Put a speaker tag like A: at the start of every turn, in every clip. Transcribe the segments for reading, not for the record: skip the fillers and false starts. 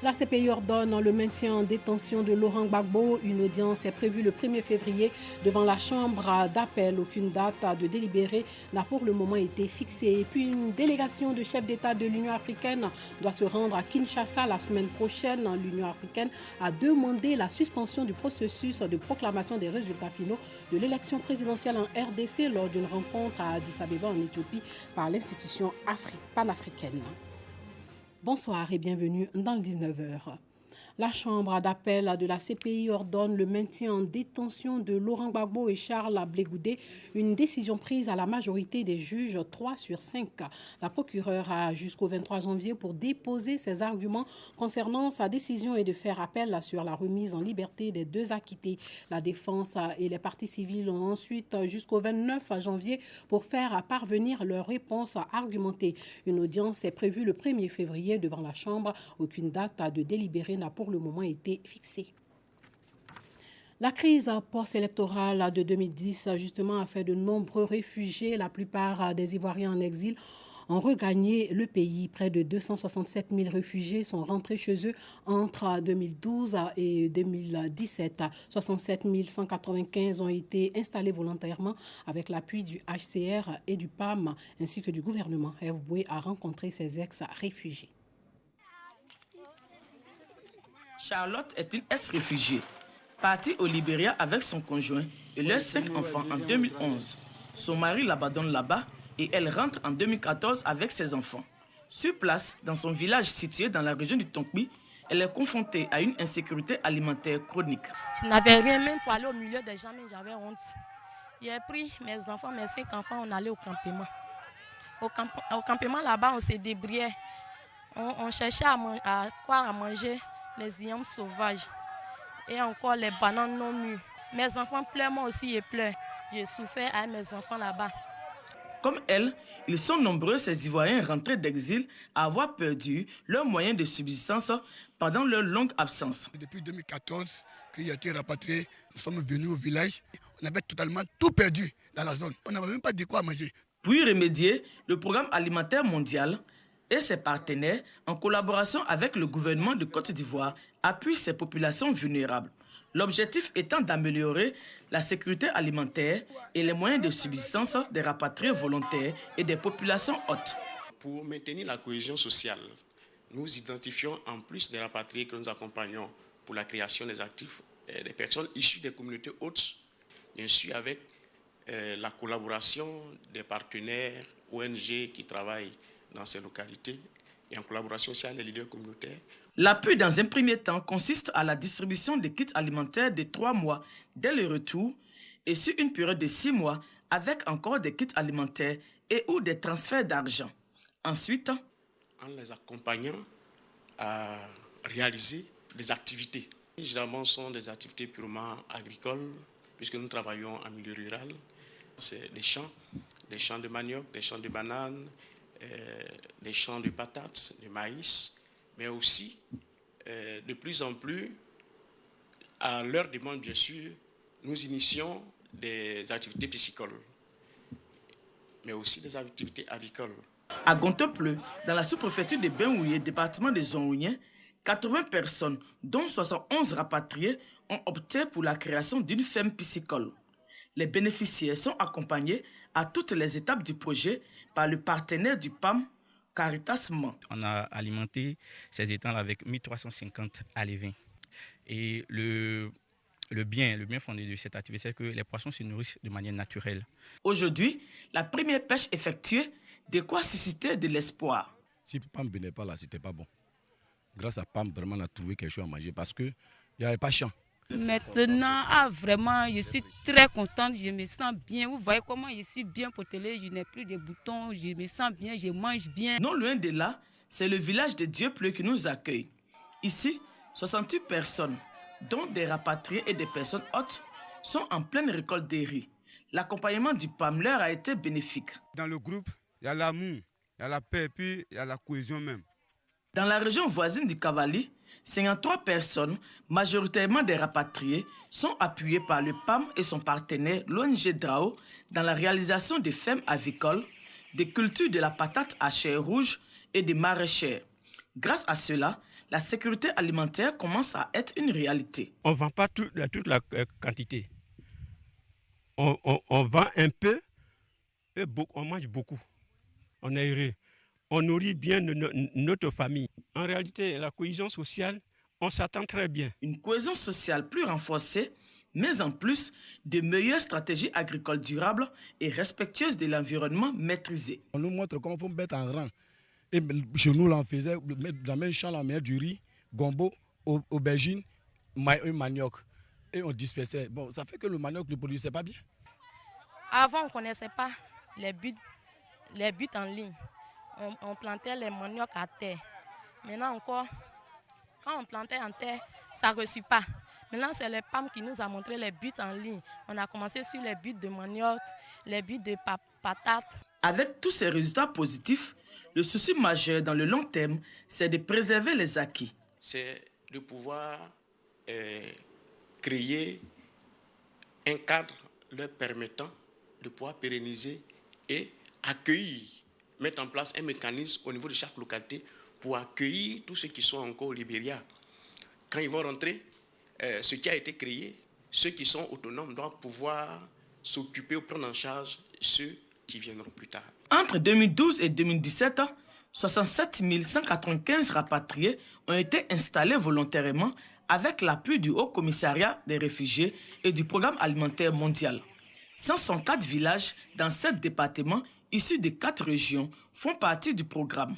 A: La CPI ordonne le maintien en détention de Laurent Gbagbo. Une audience est prévue le 1er février devant la chambre d'appel. Aucune date de délibéré n'a pour le moment été fixée. Et puis une délégation de chefs d'État de l'Union africaine doit se rendre à Kinshasa la semaine prochaine. L'Union africaine a demandé la suspension du processus de proclamation des résultats finaux de l'élection présidentielle en RDC lors d'une rencontre à Addis Abeba en Éthiopie par l'institution panafricaine. Bonsoir et bienvenue dans le 19h. La chambre d'appel de la CPI ordonne le maintien en détention de Laurent Gbagbo et Charles Blé Goudé, une décision prise à la majorité des juges 3 sur 5. La procureure a jusqu'au 23 janvier pour déposer ses arguments concernant sa décision et de faire appel sur la remise en liberté des deux acquittés. La défense et les parties civiles ont ensuite jusqu'au 29 janvier pour faire parvenir leurs réponses argumentées. Une audience est prévue le 1er février devant la Chambre. Aucune date de délibéré n'a pour le moment été fixée. La crise post-électorale de 2010 justement a fait de nombreux réfugiés, la plupart des Ivoiriens en exil, ont regagné le pays. Près de 267 000 réfugiés sont rentrés chez eux entre 2012 et 2017. 67 195 ont été installés volontairement avec l'appui du HCR et du PAM ainsi que du gouvernement. Hervé Boué a rencontré ces ex-réfugiés.
B: Charlotte est une ex-réfugiée, partie au Libéria avec son conjoint et leurs 5 enfants en 2011. Son mari l'abandonne là-bas et elle rentre en 2014 avec ses enfants. Sur place, dans son village situé dans la région du Tonkpi, elle est confrontée à une insécurité alimentaire chronique.
C: Je n'avais rien même pour aller au milieu des gens, mais j'avais honte. J'ai pris mes enfants, mes 5 enfants, on allait au campement. Au campement là-bas, on se débrouillait. On cherchait à quoi à manger. Les yams sauvages et encore les bananes non mûres. Mes enfants pleurent, moi aussi je pleure. J'ai souffert avec mes enfants là-bas.
B: Comme elle, ils sont nombreux ces Ivoiriens rentrés d'exil à avoir perdu leurs moyens de subsistance pendant leur longue absence.
D: Depuis 2014, qu'il a été rapatrié, nous sommes venus au village. On avait totalement tout perdu dans la zone. On n'avait même pas de quoi manger.
B: Pour y remédier, le Programme alimentaire mondial et ses partenaires, en collaboration avec le gouvernement de Côte d'Ivoire, appuient ces populations vulnérables. L'objectif étant d'améliorer la sécurité alimentaire et les moyens de subsistance des rapatriés volontaires et des populations hôtes.
E: Pour maintenir la cohésion sociale, nous identifions en plus des rapatriés que nous accompagnons pour la création des actifs, des personnes issues des communautés hôtes, bien sûr avec la collaboration des partenaires ONG qui travaillent dans ces localités et en collaboration aussi avec les leaders communautaires.
B: L'appui dans un premier temps consiste à la distribution des kits alimentaires de 3 mois dès le retour et sur une période de 6 mois avec encore des kits alimentaires et ou des transferts d'argent. Ensuite,
E: en les accompagnant à réaliser des activités. Généralement, ce sont des activités purement agricoles puisque nous travaillons en milieu rural. C'est des champs de manioc, des champs de bananes, des champs de patates, de maïs, mais aussi de plus en plus, à leur demande bien sûr, nous initions des activités piscicoles, mais aussi des activités avicoles.
B: À Gontopleu, dans la sous-préfecture de Benouye, département de Zonouyen, 80 personnes, dont 71 rapatriés, ont opté pour la création d'une ferme piscicole. Les bénéficiaires sont accompagnés à toutes les étapes du projet par le partenaire du PAM, Caritas Man.
F: On a alimenté ces étangs avec 1350 alevins. Et le bien fondé de cette activité, c'est que les poissons se nourrissent de manière naturelle.
B: Aujourd'hui, la première pêche effectuée, de quoi susciter de l'espoir.
D: Si PAM ne venait pas là, ce n'était pas bon. Grâce à PAM, vraiment, on a trouvé quelque chose à manger parce qu'il n'y avait pas de champ.
C: Maintenant, vraiment, je suis très contente, je me sens bien. Vous voyez comment je suis bien potelée, je n'ai plus de boutons, je me sens bien, je mange bien.
B: Non loin de là, c'est le village de Dieupleu qui nous accueille. Ici, 68 personnes, dont des rapatriés et des personnes hôtes, sont en pleine récolte des riz. L'accompagnement du PAM leur a été bénéfique.
G: Dans le groupe, il y a l'amour, il y a la paix et puis il y a la cohésion même.
B: Dans la région voisine du Cavali, 53 personnes, majoritairement des rapatriés, sont appuyées par le PAM et son partenaire, l'ONG DRAO, dans la réalisation des fermes avicoles, des cultures de la patate à chair rouge et des maraîchères. Grâce à cela, la sécurité alimentaire commence à être une réalité.
H: On ne vend pas toute la quantité. On vend un peu et on mange beaucoup. On est heureux. On nourrit bien notre famille. En réalité, la cohésion sociale, on s'attend très bien.
B: Une cohésion sociale plus renforcée, mais en plus de meilleures stratégies agricoles durables et respectueuses de l'environnement maîtrisées.
I: On nous montre comment il faut mettre en rang. Et chez nous, là, on faisait dans le même champ, on mettait du riz, gombo, aubergine, manioc. Et on dispersait. Bon, ça fait que le manioc ne produisait pas bien.
C: Avant, on ne connaissait pas les buts en ligne. On plantait les maniocs à terre. Maintenant encore, quand on plantait en terre, ça ne reçut pas. Maintenant, c'est les PAM qui nous a montré les buts en ligne. On a commencé sur les buts de manioc, les buts de patates.
B: Avec tous ces résultats positifs, le souci majeur dans le long terme, c'est de préserver les acquis.
E: C'est de pouvoir créer un cadre leur permettant de pouvoir pérenniser et accueillir, mettre en place un mécanisme au niveau de chaque localité pour accueillir tous ceux qui sont encore au Libéria. Quand ils vont rentrer, ce qui a été créé, ceux qui sont autonomes doivent pouvoir s'occuper ou prendre en charge ceux qui viendront plus tard.
B: Entre 2012 et 2017, 67 195 rapatriés ont été installés volontairement avec l'appui du Haut Commissariat des réfugiés et du Programme alimentaire mondial. 104 villages dans 7 départements issus de 4 régions font partie du programme.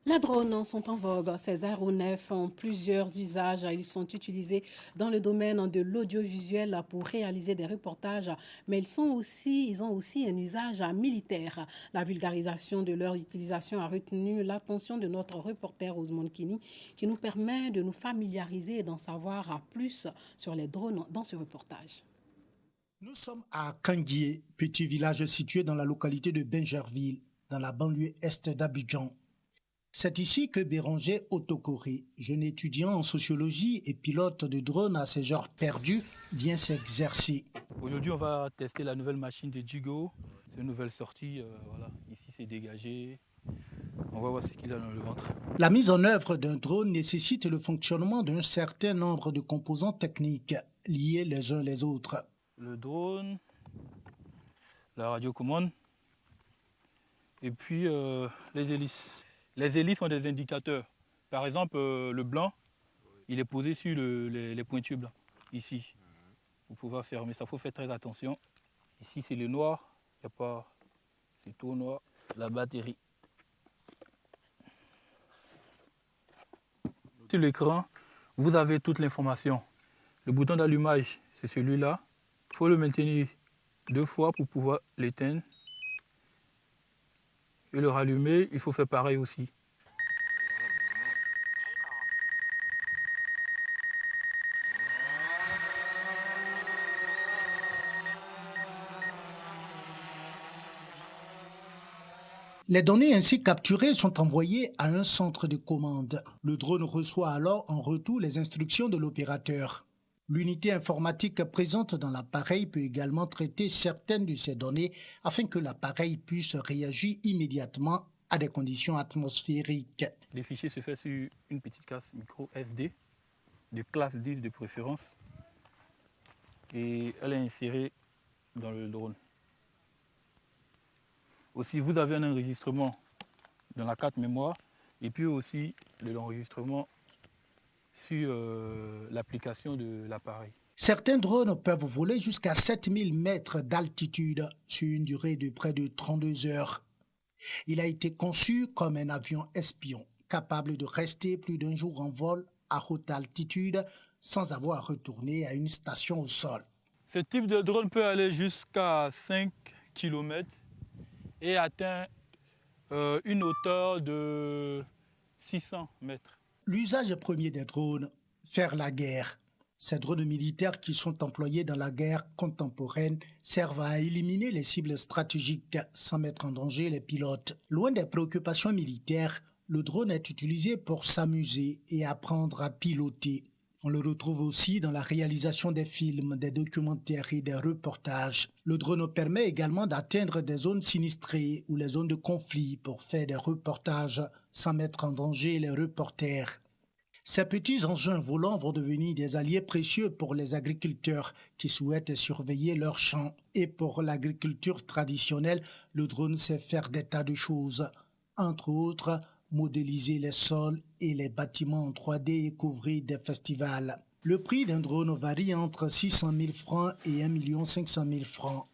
A: Les drones sont en vogue. Ces aéronefs ont plusieurs usages. Ils sont utilisés dans le domaine de l'audiovisuel pour réaliser des reportages, mais ils ont aussi un usage militaire. La vulgarisation de leur utilisation a retenu l'attention de notre reporter Ousmane Kini, qui nous permet de nous familiariser et d'en savoir plus sur les drones dans ce reportage.
J: Nous sommes à Kanguié, petit village situé dans la localité de Benjerville, dans la banlieue est d'Abidjan. C'est ici que Béranger Otokoré, jeune étudiant en sociologie et pilote de drone à ses heures perdues, vient s'exercer.
K: Aujourd'hui, on va tester la nouvelle machine de Jigo. C'est une nouvelle sortie. Voilà. Ici, c'est dégagé. On va voir ce qu'il a dans le ventre.
J: La mise en œuvre d'un drone nécessite le fonctionnement d'un certain nombre de composants techniques liés les uns les autres.
K: Le drone, la radiocommande et puis les hélices. Les hélices sont des indicateurs. Par exemple, le blanc, il est posé sur les pointures blancs, ici. Vous pouvez fermer ça, il faut faire très attention. Ici, c'est le noir, il n'y a pas, c'est tout noir. La batterie. Sur l'écran, vous avez toute l'information. Le bouton d'allumage, c'est celui-là. Il faut le maintenir 2 fois pour pouvoir l'éteindre. Et le rallumer, il faut faire pareil aussi.
J: Les données ainsi capturées sont envoyées à un centre de commande. Le drone reçoit alors en retour les instructions de l'opérateur. L'unité informatique présente dans l'appareil peut également traiter certaines de ces données afin que l'appareil puisse réagir immédiatement à des conditions atmosphériques.
K: Les fichiers se font sur une petite carte micro SD de classe 10 de préférence et elle est insérée dans le drone. Aussi, vous avez un enregistrement dans la carte mémoire et puis aussi l'enregistrement sur l'application de l'appareil.
J: Certains drones peuvent voler jusqu'à 7000 mètres d'altitude sur une durée de près de 32 heures. Il a été conçu comme un avion espion, capable de rester plus d'1 jour en vol à haute altitude sans avoir à retourner à une station au sol.
K: Ce type de drone peut aller jusqu'à 5 km et atteint une hauteur de 600 mètres.
J: L'usage premier des drones, faire la guerre. Ces drones militaires qui sont employés dans la guerre contemporaine servent à éliminer les cibles stratégiques sans mettre en danger les pilotes. Loin des préoccupations militaires, le drone est utilisé pour s'amuser et apprendre à piloter. On le retrouve aussi dans la réalisation des films, des documentaires et des reportages. Le drone permet également d'atteindre des zones sinistrées ou les zones de conflit pour faire des reportages sans mettre en danger les reporters. Ces petits engins volants vont devenir des alliés précieux pour les agriculteurs qui souhaitent surveiller leurs champs. Et pour l'agriculture traditionnelle, le drone sait faire des tas de choses. Entre autres, modéliser les sols et les bâtiments en 3D et couvrir des festivals. Le prix d'un drone varie entre 600 000 francs et 1 500 000 francs.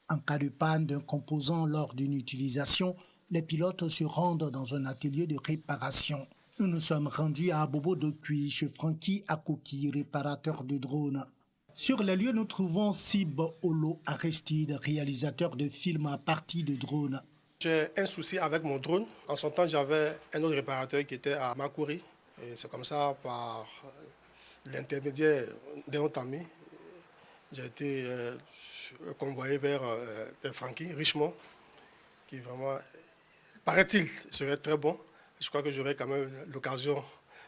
J: En cas de panne d'un composant lors d'une utilisation, les pilotes se rendent dans un atelier de réparation. Nous nous sommes rendus à Abobo Dokui chez Frankie Akoki, réparateur de drones. Sur les lieux, nous trouvons Sib Olo Aristide, réalisateur de films à partir de drones.
L: J'ai un souci avec mon drone. En son temps, j'avais un autre réparateur qui était à Makuri. Et c'est comme ça, par l'intermédiaire d'un autre ami, j'ai été convoyé vers Francky Richemont, qui vraiment, paraît-il, serait très bon. Je crois que j'aurai quand même l'occasion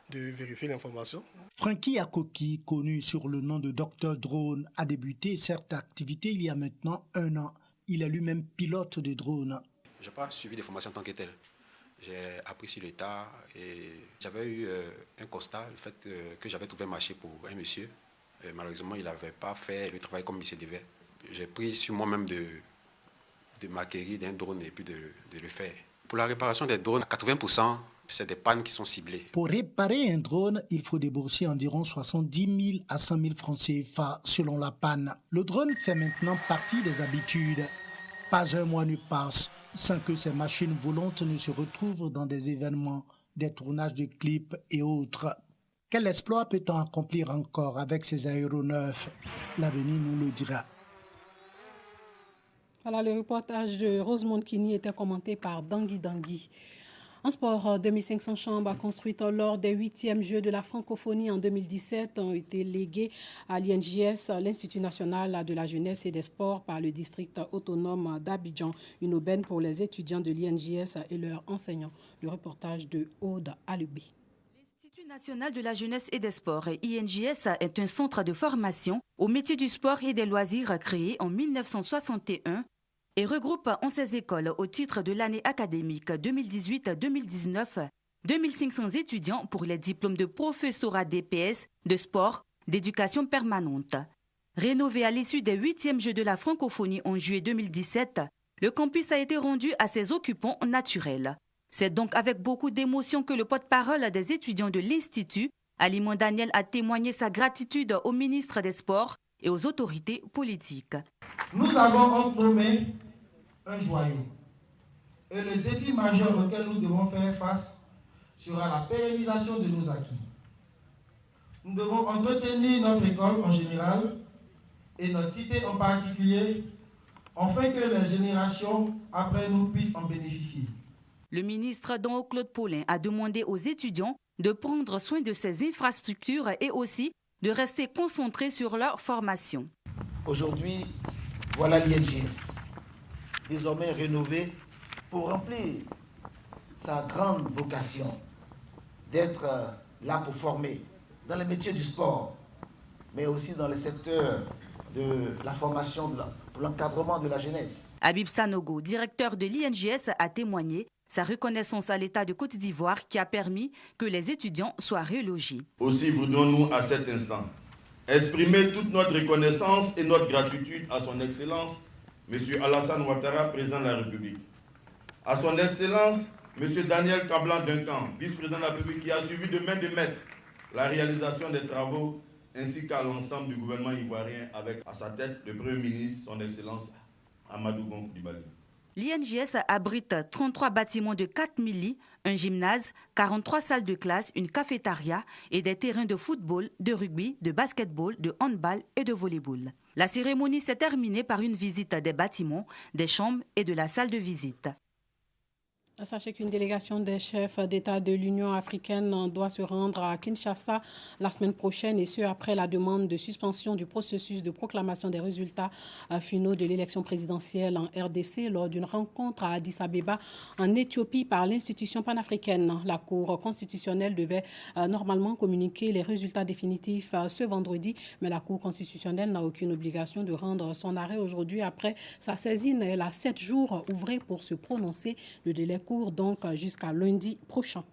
L: de vérifier l'information.
J: Frankie Akoki, connu sur le nom de Dr Drone, a débuté cette activité il y a maintenant 1 an. Il est lui-même pilote de drone.
M: Je n'ai pas suivi des formations en tant que telle. J'ai appris sur l'état et j'avais eu un constat, le fait que j'avais trouvé un marché pour un monsieur. Et malheureusement, il n'avait pas fait le travail comme il se devait. J'ai pris sur moi-même de m'acquérir d'un drone et puis de le faire. Pour la réparation des drones, 80%, c'est des pannes qui sont ciblées.
J: Pour réparer un drone, il faut débourser environ 70 000 à 100 000 francs CFA selon la panne. Le drone fait maintenant partie des habitudes. Pas un mois ne passe sans que ces machines volantes ne se retrouvent dans des événements, des tournages de clips et autres. Quel exploit peut-on accomplir encore avec ces aéronefs? L'avenir nous le dira.
A: Voilà, le reportage de Rosemonde Kini était commenté par Dangui Dangui. En sport, 2500 chambres construites lors des 8e Jeux de la francophonie en 2017 ont été léguées à l'INJS, l'Institut national de la jeunesse et des sports, par le district autonome d'Abidjan. Une aubaine pour les étudiants de l'INJS et leurs enseignants. Le reportage de Aude Alubé.
N: L'Institut national de la jeunesse et des sports, INJS, est un centre de formation au métier du sport et des loisirs créé en 1961 et regroupe 11 écoles au titre de l'année académique 2018-2019, 2500 étudiants pour les diplômes de professorat DPS, de sport, d'éducation permanente. Rénové à l'issue des 8e Jeux de la francophonie en juillet 2017, le campus a été rendu à ses occupants naturels. C'est donc avec beaucoup d'émotion que le porte-parole des étudiants de l'Institut, Alimon Daniel, a témoigné sa gratitude au ministre des Sports et aux autorités politiques.
O: Nous avons entrenommé un joyau. Et le défi majeur auquel nous devons faire face sera la pérennisation de nos acquis. Nous devons entretenir notre école en général et notre cité en particulier, afin que les générations après nous puissent en bénéficier.
N: Le ministre Don Claude Paulin a demandé aux étudiants de prendre soin de ces infrastructures et aussi de rester concentrés sur leur formation.
O: Aujourd'hui, voilà l'INJS, désormais rénové pour remplir sa grande vocation d'être là pour former dans les métiers du sport, mais aussi dans le secteur de la formation, pour l'encadrement de la jeunesse.
N: Habib Sanogo, directeur de l'INJS, a témoigné sa reconnaissance à l'État de Côte d'Ivoire qui a permis que les étudiants soient relogés.
P: Aussi voudrons-nous à cet instant exprimer toute notre reconnaissance et notre gratitude à son Excellence, M. Alassane Ouattara, président de la République. À son Excellence, M. Daniel Kablan-Duncan, vice-président de la République, qui a suivi de main de maître la réalisation des travaux, ainsi qu'à l'ensemble du gouvernement ivoirien, avec à sa tête le Premier ministre, son Excellence Amadou Gon Coulibaly.
N: L'INJS abrite 33 bâtiments de 4000 lits, un gymnase, 43 salles de classe, une cafétéria et des terrains de football, de rugby, de basketball, de handball et de volleyball. La cérémonie s'est terminée par une visite des bâtiments, des chambres et de la salle de visite.
A: Sachez qu'une délégation des chefs d'État de l'Union africaine doit se rendre à Kinshasa la semaine prochaine, et ce après la demande de suspension du processus de proclamation des résultats finaux de l'élection présidentielle en RDC lors d'une rencontre à Addis Abeba en Éthiopie par l'institution panafricaine. La Cour constitutionnelle devait normalement communiquer les résultats définitifs ce vendredi, mais la Cour constitutionnelle n'a aucune obligation de rendre son arrêt aujourd'hui après sa saisine. Elle a 7 jours ouvrés pour se prononcer. Le délai court donc jusqu'à lundi prochain.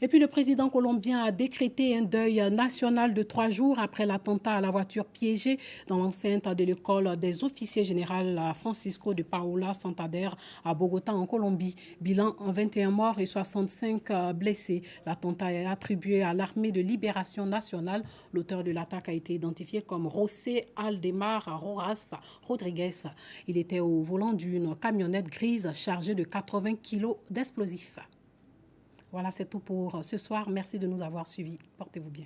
A: Et puis le président colombien a décrété un deuil national de 3 jours après l'attentat à la voiture piégée dans l'enceinte de l'école des officiers généraux Francisco de Paula Santander à Bogota en Colombie. Bilan 21 morts et 65 blessés. L'attentat est attribué à l'armée de libération nationale. L'auteur de l'attaque a été identifié comme José Aldemar Rojas Rodriguez. Il était au volant d'une camionnette grise chargée de 80 kilos d'explosifs. Voilà, c'est tout pour ce soir. Merci de nous avoir suivis. Portez-vous bien.